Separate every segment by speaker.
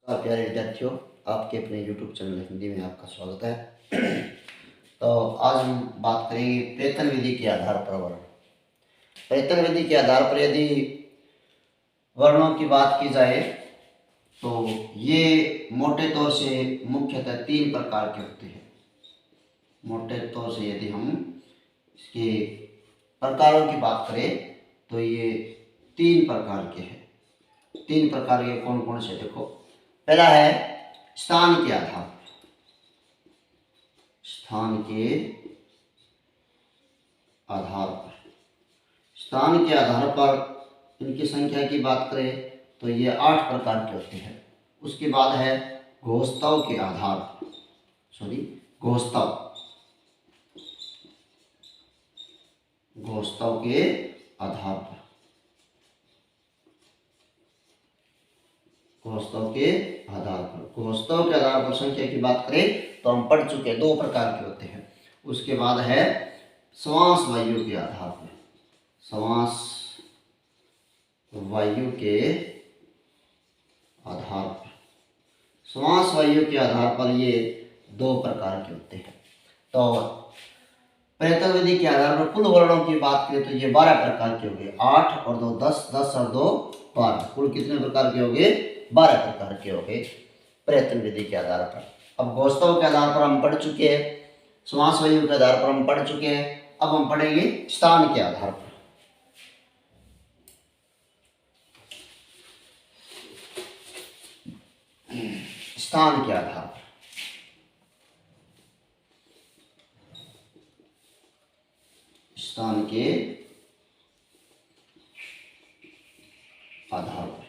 Speaker 1: प्यारे विद्यार्थियों, आपके अपने YouTube चैनल हिंदी में आपका स्वागत है। तो आज हम बात करेंगे प्रयत्न विधि के आधार पर वर्ण। प्रयत्न विधि के आधार पर यदि वर्णों की बात की जाए तो ये मोटे तौर से मुख्यतः तीन प्रकार के होते हैं। मोटे तौर से यदि हम इसके प्रकारों की बात करें तो ये तीन प्रकार के हैं। तीन प्रकार के कौन कौन से, देखो। पहला है स्थान के आधार पर। स्थान के आधार पर स्थान के आधार पर इनकी संख्या की बात करें तो ये 8 प्रकार के होते हैं। उसके बाद है घोषताओं के आधार पर, घोषताओं के आधार पर घोषताओं के आधार पर संख्या की बात करें तो हम पढ़ चुके हैं 2 प्रकार के होते हैं। उसके बाद है समास वायु के आधार पर। समास वायु के आधार पर समास वायु के आधार पर ये 2 प्रकार के होते हैं। तो प्रयत्न विधि के आधार पर कुल वर्णों की बात करें तो ये 12 प्रकार के हो गए। 8 और 2 10, 10 और 2 12, कुल कितने प्रकार के हो गए? 12 प्रकार के हो गए प्रयत्न विधि के आधार पर। अब घोषताओं के आधार पर हम पढ़ चुके हैं, समास वायु के आधार पर हम पढ़ चुके हैं। अब हम पढ़ेंगे स्थान के आधार पर। स्थान के आधार पर स्थान के आधार पर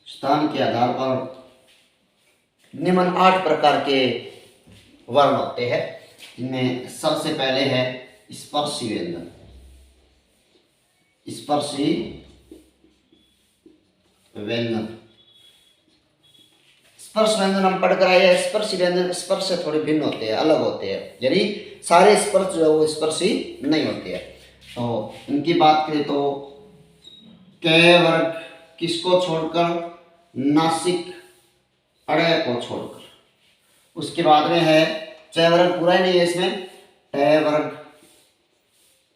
Speaker 1: स्थान के आधार पर निम्न 8 प्रकार के वर्ण होते हैं। इनमें सबसे पहले है स्पर्शी व्यंजन। स्पर्शी व्यंजन स्पर्श व्यंजन हम पढ़ कर आए। स्पर्शी व्यंजन स्पर्श से थोड़े भिन्न होते हैं, अलग होते हैं, यानी सारे स्पर्श जो है वो स्पर्शी नहीं होते हैं। तो इनकी बात करें तो क वर्ग किसको छोड़कर? नासिक अड़य को छोड़कर। उसके बाद में है च वर्ग, पूरा ही नहीं है इसमें, ट वर्ग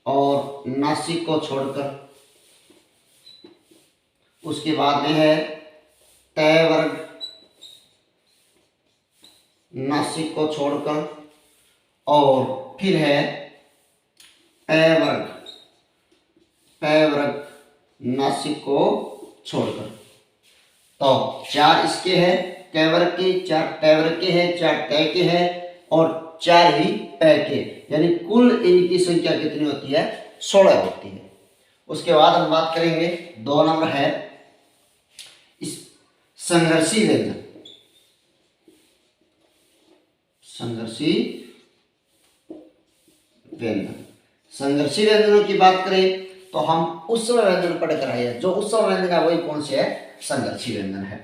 Speaker 1: और नासिक को छोड़कर। उसके बाद में है त वर्ग नासिक को छोड़कर, और फिर है प वर्ग नासिक को छोड़कर। तो 4 इसके हैं क वर्ग के, 4 ट वर्ग के हैं, 4 ट के हैं और 4 ही प के, यानी कुल इनकी संख्या कितनी होती है? 16 होती है। उसके बाद हम बात करेंगे 2 नंबर है संघर्षी व्यंजन। संघर्षी व्यंजनों की बात करें तो हम उत्सव व्यंजन पढ़ कर आए हैं। जो उत्सव व्यंजन है वही कौन से है? संघर्षी व्यंजन है।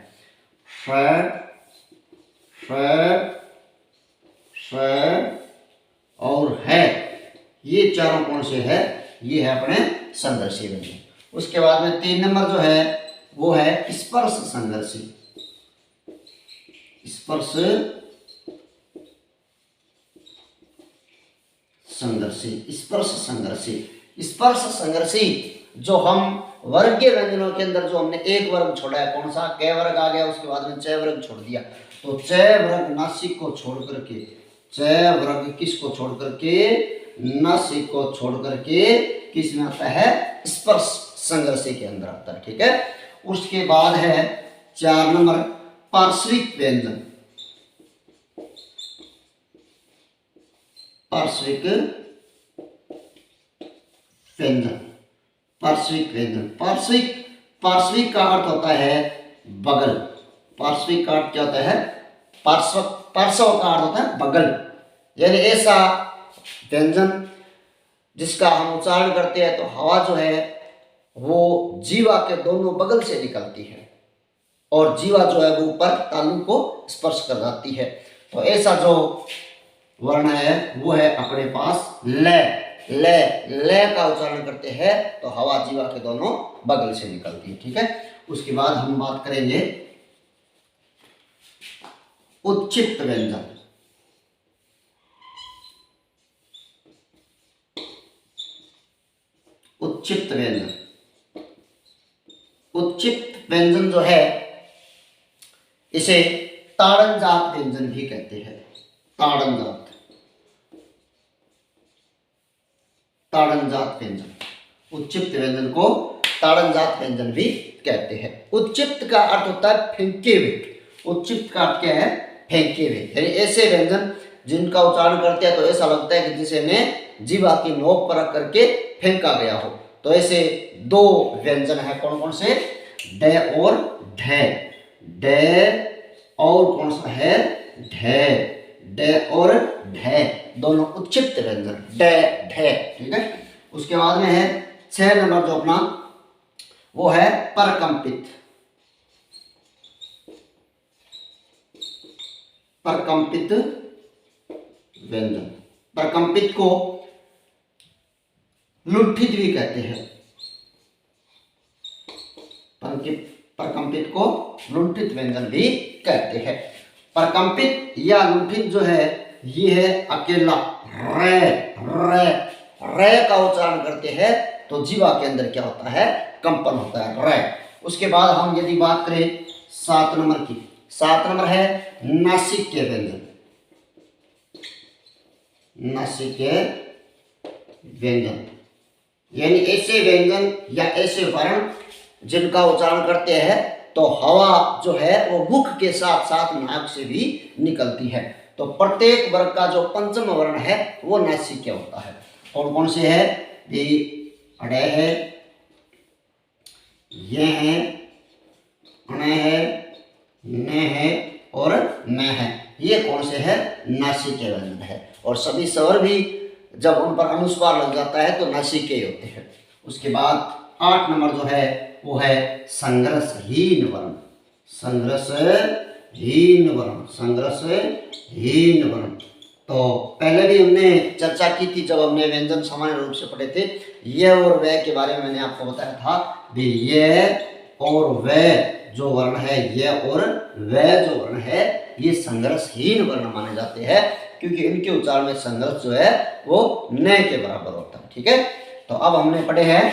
Speaker 1: और है, ये चारों कौन से है? ये है अपने संघर्षी व्यंजन। उसके बाद में 3 नंबर जो है वो है स्पर्श संघर्षी। स्पर्श संघर्षी जो हम वर्गीय व्यंजनों के अंदर जो हमने एक वर्ग छोड़ा है, कौन सा? क वर्ग आ गया, उसके बाद में च वर्ग छोड़ दिया। तो च वर्ग नासिक को छोड़ करके, च वर्ग किसको छोड़ करके? नासिक को छोड़ करके किस में आता है? स्पर्श संघर्षी के अंदर आता है। ठीक है। उसके बाद है 4 नंबर पार्श्विक व्यंजन। पार्श्विक व्यंजन पार्श्विक का अर्थ होता है बगल। पार्श्विक का अर्थ क्या होता है? पार्श्व का अर्थ होता है बगल, यानी ऐसा व्यंजन जिसका हम उच्चारण करते हैं तो हवा जो है वो जीवा के दोनों बगल से निकलती है और जीवा जो है वो ऊपर तालु को स्पर्श कर जाती है। तो ऐसा जो वर्ण है वो है अपने पास ले का उच्चारण करते हैं तो हवा जीवा के दोनों बगल से निकलती है। ठीक है। उसके बाद हम बात करेंगे उच्चित व्यंजन, उच्चित व्यंजन। उच्चित व्यंजन जो है इसे ताड़नजात व्यंजन भी कहते हैं। ताड़नजात, ताड़नजात व्यंजन, उच्चित व्यंजन को ताड़नजात व्यंजन भी कहते हैं। उच्चित का अर्थ होता है फेंके हुए। उच्चित का अर्थ क्या है? फेंके हुए, यानी ऐसे व्यंजन जिनका उच्चारण करते हैं तो ऐसा लगता है कि जिसे ने जीवा की नोक पर रख करके फेंका गया हो। तो ऐसे दो व्यंजन है, कौन कौन से? डे और ढे। डे और कौन सा है? ढे। डे और ढे दोनों उच्चित व्यंजन, डे ढे, ठीक है। उसके बाद में है 6 नंबर जो अपना, वो है परकंपित। परकंपित व्यंजन, परकंपित को लुंठित भी कहते हैं। परकंपित को लुंठित व्यंजन भी कहते हैं। परकंपित या लुंठित जो है ये है अकेला रे। रे रे का उच्चारण करते हैं तो जीवा के अंदर क्या होता है? कंपन होता है, रे। उसके बाद हम यदि बात करें 7 नंबर की, 7 नंबर है नासिक्य व्यंजन। नासिक्य व्यंजन यानी ऐसे व्यंजन या ऐसे वर्ण जिनका उच्चारण करते हैं तो हवा जो है वो मुख के साथ साथ नाक से भी निकलती है। तो प्रत्येक वर्ग का जो पंचम वर्ण है वो नासिक्य होता है। कौन कौन से है? अड़े है, ये है, अणे है, ने है और मैं है। ये कौन से है? नासिक्य व्यंजन है। और सभी स्वर भी जब उन पर अनुस्वार लग जाता है तो नासिक्य होते हैं। उसके बाद 8 नंबर जो है वो है संघर्षहीन वर्ण। संघर्षहीन वर्ण, संघर्षहीन वर्ण। तो पहले भी हमने चर्चा की थी जब हमने व्यंजन सामान्य रूप से पढ़े थे। ये और वह के बारे में मैंने आपको बताया था भी ये और वह जो वर्ण है, ये और वह जो वर्ण है, ये संघर्षहीन वर्ण माने जाते हैं क्योंकि इनके उच्चारण में संघर्ष जो है वो न के बराबर होता है। ठीक है, तो अब हमने पढ़े हैं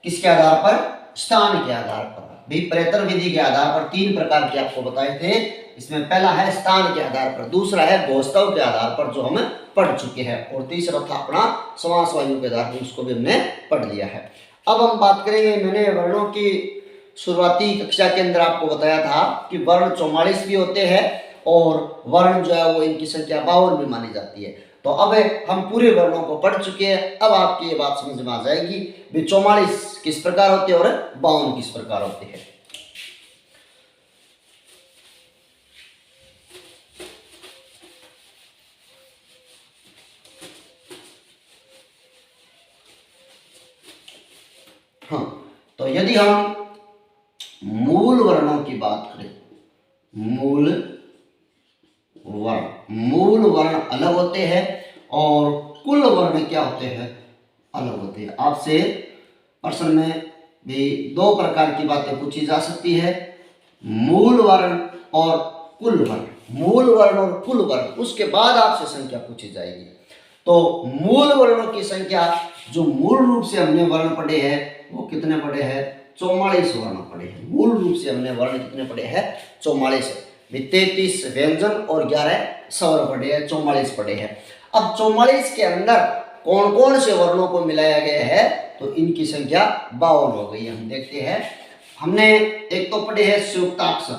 Speaker 1: किसके आधार पर? स्थान के आधार पर। भी प्रयत्न विधि के आधार पर 3 प्रकार के आपको बताए थे। इसमें पहला है स्थान के आधार पर, दूसरा है भोस्तव के आधार पर जो हम पढ़ चुके हैं, और तीसरा था अपना समास वायु के आधार पर, उसको भी हमने पढ़ लिया है। अब हम बात करेंगे, मैंने वर्णों की शुरुआती कक्षा के अंदर आपको बताया था कि वर्ण 44 भी होते हैं और वर्ण जो है वो इनकी संख्या 52 भी मानी जाती है। तो अब हम पूरे वर्णों को पढ़ चुके हैं। अब आपकी ये बात समझ में आ जाएगी भी 44 किस प्रकार होते हैं और 52 किस प्रकार होते हैं। हाँ, तो यदि हम मूल वर्णों की बात करें, मूल वर्ण अलग होते हैं और कुल वर्ण क्या होते हैं? अलग होते हैं। आपसे प्रश्न में भी 2 प्रकार की बातें पूछी जा सकती है, मूल वर्ण और कुल वर्ण। मूल वर्ण और कुल वर्ण, उसके बाद आपसे संख्या पूछी जाएगी। तो मूल वर्णों की संख्या जो मूल रूप से हमने वर्ण पढ़े हैं वो कितने पढ़े हैं? 44 वर्ण पढ़े हैं। मूल रूप से हमने वर्ण कितने पढ़े हैं? 44। 33 व्यंजन और 11 स्वर पढ़े हैं, 44 पढ़े हैं। अब 44 के अंदर कौन कौन से वर्णों को मिलाया गया है? तो इनकी संख्या 52 हो गई। हम देखते हैं, हमने एक तो पढ़े हैं संयुक्ताक्षर।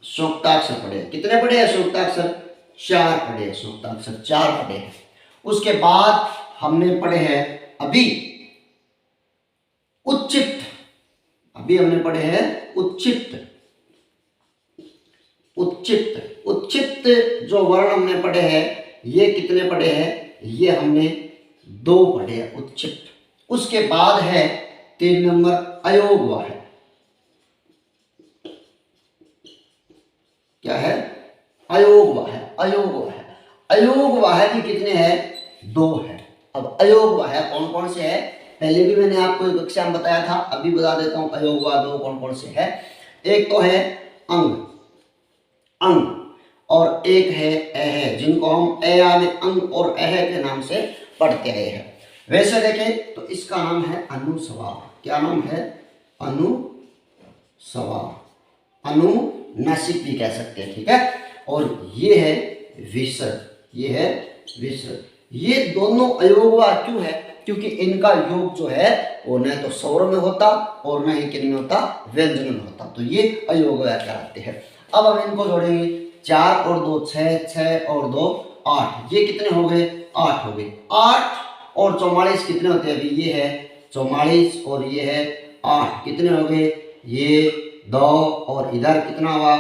Speaker 1: संयुक्ताक्षर पढ़े, कितने पढ़े हैं संयुक्ताक्षर? 4 पढ़े हैं संयुक्ताक्षर, 4 पढ़े हैं। उसके बाद हमने पढ़े हैं अभी उच्चित, अभी हमने पढ़े हैं उच्चित। उच्चित, उच्चित जो वर्ण हमने पढ़े हैं, ये कितने पढ़े हैं? ये हमने 2 पढ़े हैं उच्चित। उसके बाद है 3 नंबर अयोगवाह। क्या है? अयोगवाह। अयोगवाह भी कितने हैं? 2 है। अब अयोगवाह कौन कौन से है? पहले भी मैंने आपको एक कक्षा में बताया था, अभी बता देता हूँ अयोगवा दो कौन कौन से है। एक तो है अंग, अंग, और एक है अह, जिनको हम अया में अंग और अह के नाम से पढ़ते आए हैं। वैसे देखें तो इसका नाम है अनुस्वार। क्या नाम है? अनुस्वार, अनुनासिक भी कह सकते हैं, ठीक है। और ये है विसर्ग, ये है विसर्ग। ये दोनों अयोगवा क्यों है? क्योंकि इनका योग जो है वो न तो स्वर में होता और न ही किन में होता, व्यंजन में होता, तो ये अयोगवा कहलाते हैं। अब हम इनको जोड़ेंगे, 4 और 2 6, 6 और 2 8, ये कितने हो गए? 8 हो गए। 8 और 44 कितने होते हैं? अभी ये है 44 और ये है 8, कितने हो गए? ये 2 और इधर कितना हुआ?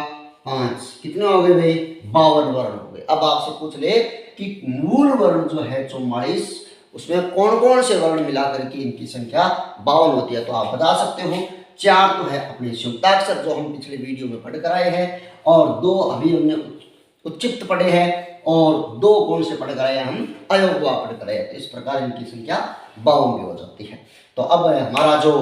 Speaker 1: 5, कितने हो गए भाई? 52 वर्ण हो गए। अब आपसे पूछ ले कि मूल वर्ण जो है 44, उसमें कौन कौन से वर्ण मिलाकर के इनकी संख्या 52 होती है, तो आप बता सकते हो 4 तो है अपने संयुक्ताक्षर जो हम पिछले वीडियो में पढ़ कर आए हैं, और 2 अभी हमने उच्चिष्ट पढ़े हैं, और 2 कौन से पढ़ कर आए? हम अयोगवा पढ़ कर आए। तो इस प्रकार इनकी संख्या 52 भी हो जाती है। तो अब हमारा जो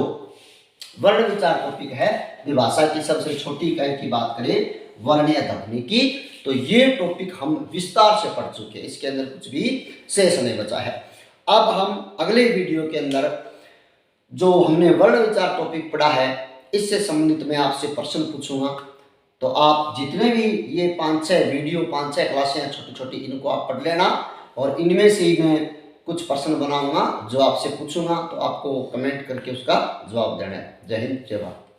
Speaker 1: वर्ण विचार टॉपिक है, विभाषा की सबसे छोटी इकाई की बात करें, वर्णीय ध्वनि की, तो ये टॉपिक हम विस्तार से पढ़ चुके हैं, इसके अंदर कुछ भी शेष नहीं बचा है। अब हम अगले वीडियो के अंदर जो हमने वर्ण विचार टॉपिक पढ़ा है, इससे संबंधित मैं आपसे प्रश्न पूछूंगा। तो आप जितने भी ये 5-6 वीडियो, 5-6 क्लासें छोटी छोटी, इनको आप पढ़ लेना, और इनमें से ही मैं कुछ प्रश्न बनाऊंगा जो आपसे पूछूंगा, तो आपको कमेंट करके उसका जवाब देना है। जय हिंद, जय भारत।